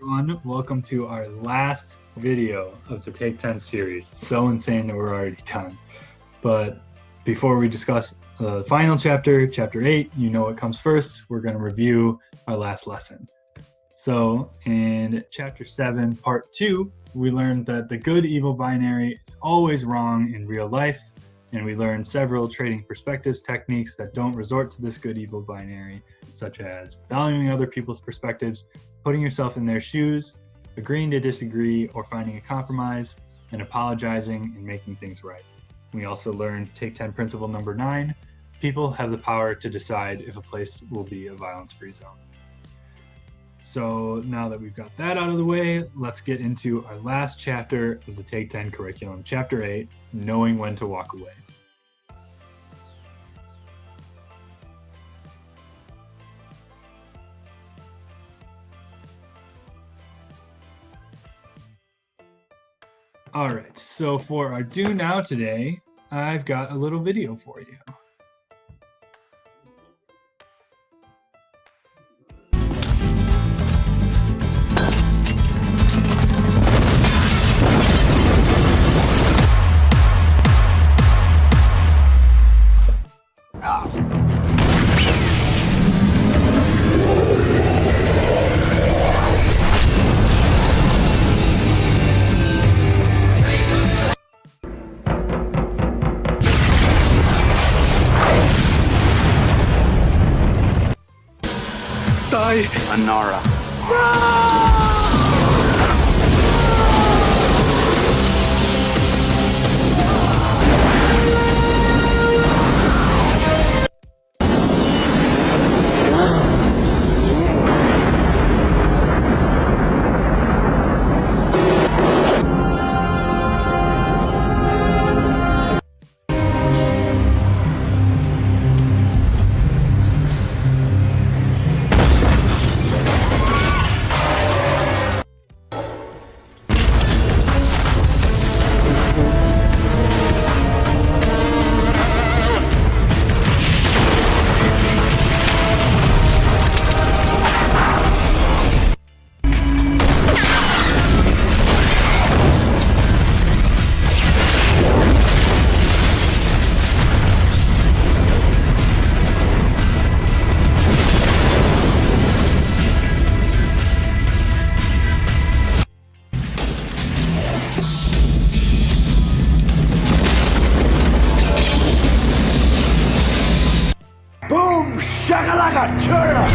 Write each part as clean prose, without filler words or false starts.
everyone. Welcome to our last video of the Take 10 series. So insane that we're already done. But before we discuss the final chapter, chapter 8, you know what comes first. We're going to review our last lesson. So in chapter 7, part 2, we learned that the good-evil binary is always wrong in real life. And we learned several trading perspectives techniques that don't resort to this good-evil binary, such as valuing other people's perspectives, putting yourself in their shoes, agreeing to disagree or finding a compromise, and apologizing and making things right. We also learned Take 10 principle number 9, people have the power to decide if a place will be a violence-free zone. So now that we've got that out of the way, let's get into our last chapter of the Take 10 curriculum, chapter 8, knowing when to walk away. All right, so for our do now today, I've got a little video for you. Anara. Boom! Shakalaka! Chura!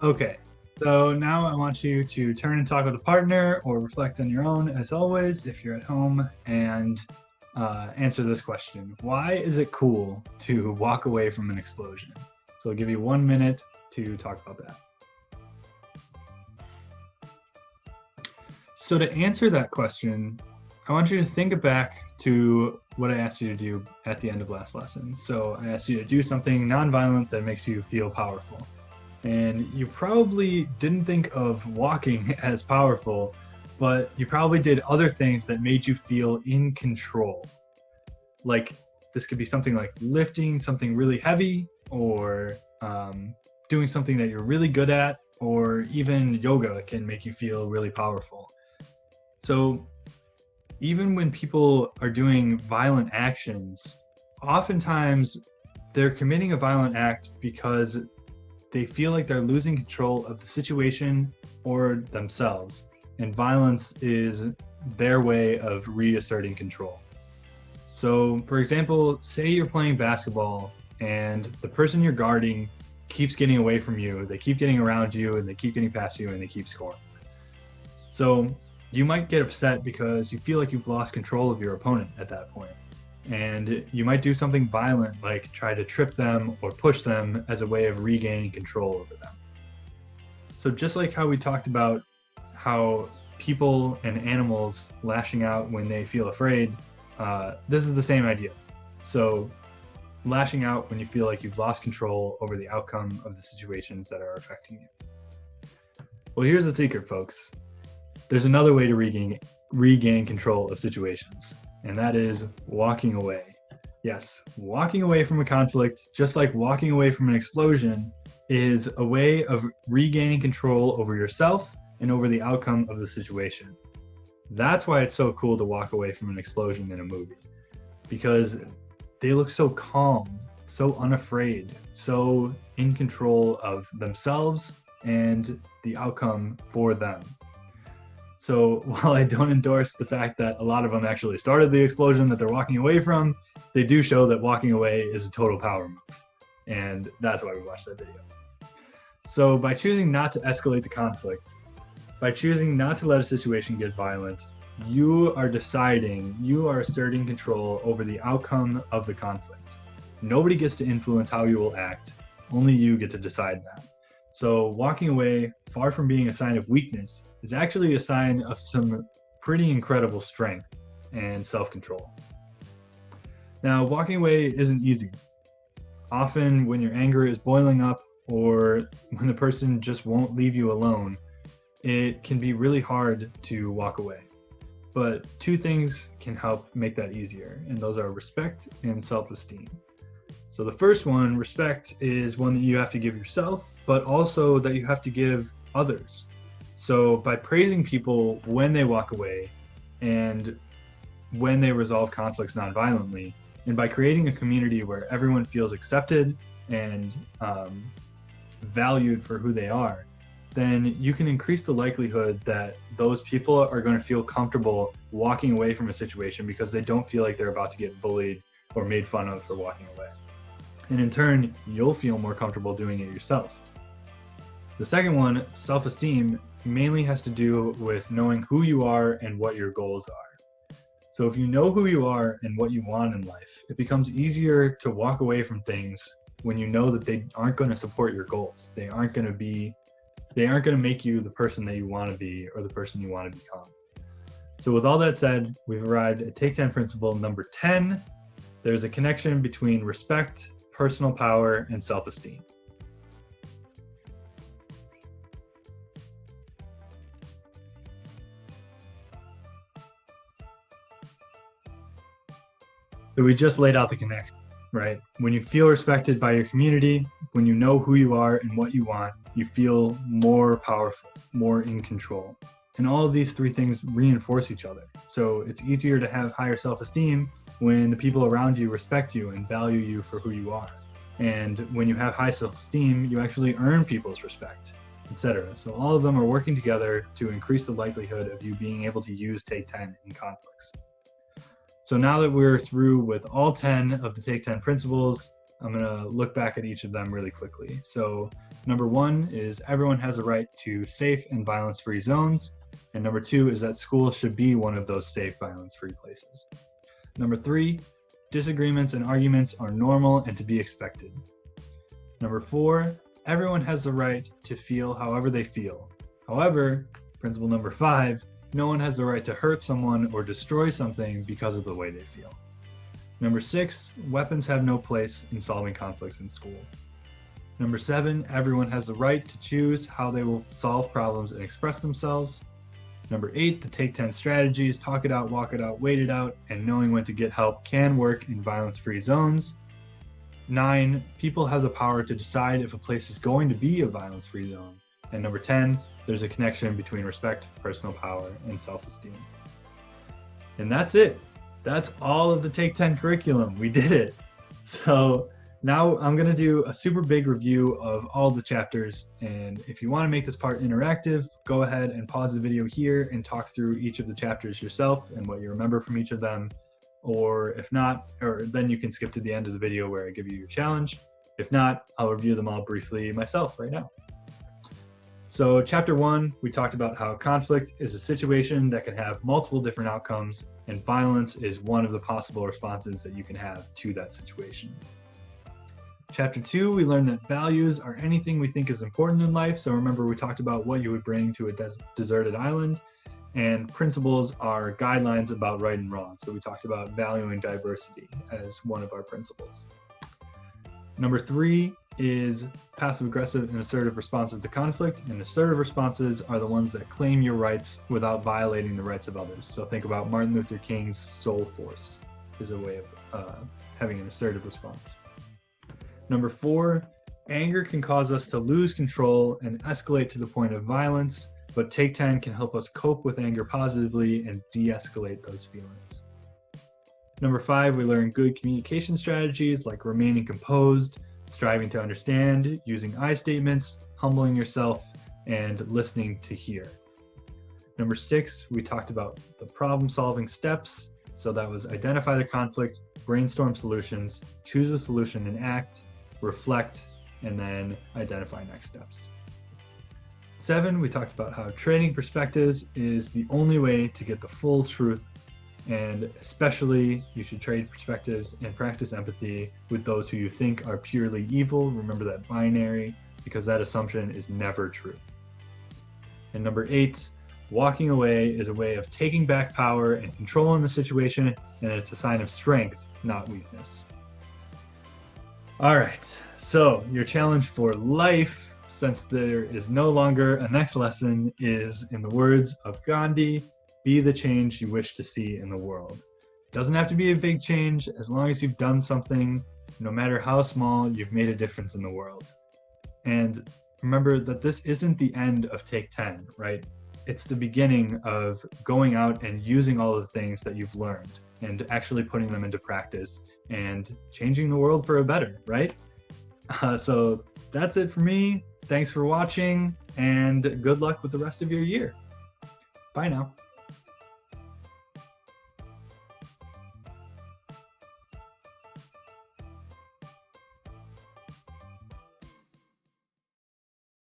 Okay, so now I want you to turn and talk with a partner or reflect on your own, as always, if you're at home, and answer this question. Why is it cool to walk away from an explosion? So I'll give you 1 minute to talk about that. So to answer that question, I want you to think back to what I asked you to do at the end of last lesson. So I asked you to do something nonviolent that makes you feel powerful. And you probably didn't think of walking as powerful, but you probably did other things that made you feel in control. Like this could be something like lifting something really heavy, or doing something that you're really good at, or even yoga can make you feel really powerful. So even when people are doing violent actions, oftentimes they're committing a violent act because they feel like they're losing control of the situation or themselves, and violence is their way of reasserting control. So, for example, say you're playing basketball and the person you're guarding keeps getting away from you, they keep getting around you, and they keep getting past you, and they keep scoring. So you might get upset because you feel like you've lost control of your opponent at that point. And you might do something violent, like try to trip them or push them as a way of regaining control over them. So just like how we talked about how people and animals lashing out when they feel afraid this is the same idea. So lashing out when you feel like you've lost control over the outcome of the situations that are affecting you. Well, here's the secret, folks. There's another way to regain control of situations, and that is walking away. Yes, walking away from a conflict, just like walking away from an explosion, is a way of regaining control over yourself and over the outcome of the situation. That's why it's so cool to walk away from an explosion in a movie, because they look so calm, so unafraid, so in control of themselves and the outcome for them. So while I don't endorse the fact that a lot of them actually started the explosion that they're walking away from, they do show that walking away is a total power move. And that's why we watched that video. So by choosing not to escalate the conflict, by choosing not to let a situation get violent, you are asserting control over the outcome of the conflict. Nobody gets to influence how you will act. Only you get to decide that. So walking away, far from being a sign of weakness, is actually a sign of some pretty incredible strength and self-control. Now, walking away isn't easy. Often when your anger is boiling up or when the person just won't leave you alone, it can be really hard to walk away. But two things can help make that easier, and those are respect and self-esteem. So the first one, respect, is one that you have to give yourself, but also that you have to give others. So by praising people when they walk away and when they resolve conflicts nonviolently, and by creating a community where everyone feels accepted and valued for who they are, then you can increase the likelihood that those people are going to feel comfortable walking away from a situation because they don't feel like they're about to get bullied or made fun of for walking away. And in turn, you'll feel more comfortable doing it yourself. The second one, self-esteem, mainly has to do with knowing who you are and what your goals are. So if you know who you are and what you want in life, it becomes easier to walk away from things when you know that they aren't going to support your goals. They aren't going to make you the person that you want to be or the person you want to become. So with all that said, we've arrived at Take 10 principle number 10. There's a connection between respect, personal power, and self-esteem. So we just laid out the connection, right? When you feel respected by your community, when you know who you are and what you want, you feel more powerful, more in control. And all of these three things reinforce each other. So it's easier to have higher self-esteem when the people around you respect you and value you for who you are. And when you have high self-esteem, you actually earn people's respect, etc. So all of them are working together to increase the likelihood of you being able to use Take 10 in conflicts. So now that we're through with all 10 of the Take 10 principles, I'm going to look back at each of them really quickly. So number 1 is everyone has a right to safe and violence-free zones. And number 2 is that school should be one of those safe, violence-free places. Number 3, disagreements and arguments are normal and to be expected. Number 4, everyone has the right to feel however they feel. However, principle number 5, no one has the right to hurt someone or destroy something because of the way they feel. Number 6, weapons have no place in solving conflicts in school. Number 7, everyone has the right to choose how they will solve problems and express themselves. Number 8, the Take 10 strategies, talk it out, walk it out, wait it out, and knowing when to get help can work in violence-free zones. 9, people have the power to decide if a place is going to be a violence-free zone. And number 10, there's a connection between respect, personal power, and self-esteem. And that's it. That's all of the Take 10 curriculum. We did it. So now I'm going to do a super big review of all the chapters. And if you want to make this part interactive, go ahead and pause the video here and talk through each of the chapters yourself and what you remember from each of them. Or if not, or then you can skip to the end of the video where I give you your challenge. If not, I'll review them all briefly myself right now. So chapter 1, we talked about how conflict is a situation that can have multiple different outcomes, and violence is one of the possible responses that you can have to that situation. Chapter 2, we learned that values are anything we think is important in life. So remember, we talked about what you would bring to a deserted island. And principles are guidelines about right and wrong. So we talked about valuing diversity as one of our principles. Number 3 is passive aggressive and assertive responses to conflict. And assertive responses are the ones that claim your rights without violating the rights of others. So think about Martin Luther King's soul force is a way of having an assertive response. Number 4, anger can cause us to lose control and escalate to the point of violence, but Take 10 can help us cope with anger positively and de-escalate those feelings. Number 5, we learn good communication strategies like remaining composed, striving to understand, using I statements, humbling yourself, and listening to hear. Number 6, we talked about the problem-solving steps. So that was identify the conflict, brainstorm solutions, choose a solution and act, reflect, and then identify next steps. 7, we talked about how trading perspectives is the only way to get the full truth, and especially you should trade perspectives and practice empathy with those who you think are purely evil. Remember that binary, because that assumption is never true. And number 8, walking away is a way of taking back power and control in the situation, and it's a sign of strength, not weakness. All right, so your challenge for life, since there is no longer a next lesson, is, in the words of Gandhi, be the change you wish to see in the world. It doesn't have to be a big change. As long as you've done something, no matter how small, you've made a difference in the world. And remember that this isn't the end of Take 10, right? It's the beginning of going out and using all the things that you've learned and actually putting them into practice and changing the world for a better, right? So that's it for me. Thanks for watching, and good luck with the rest of your year. Bye now.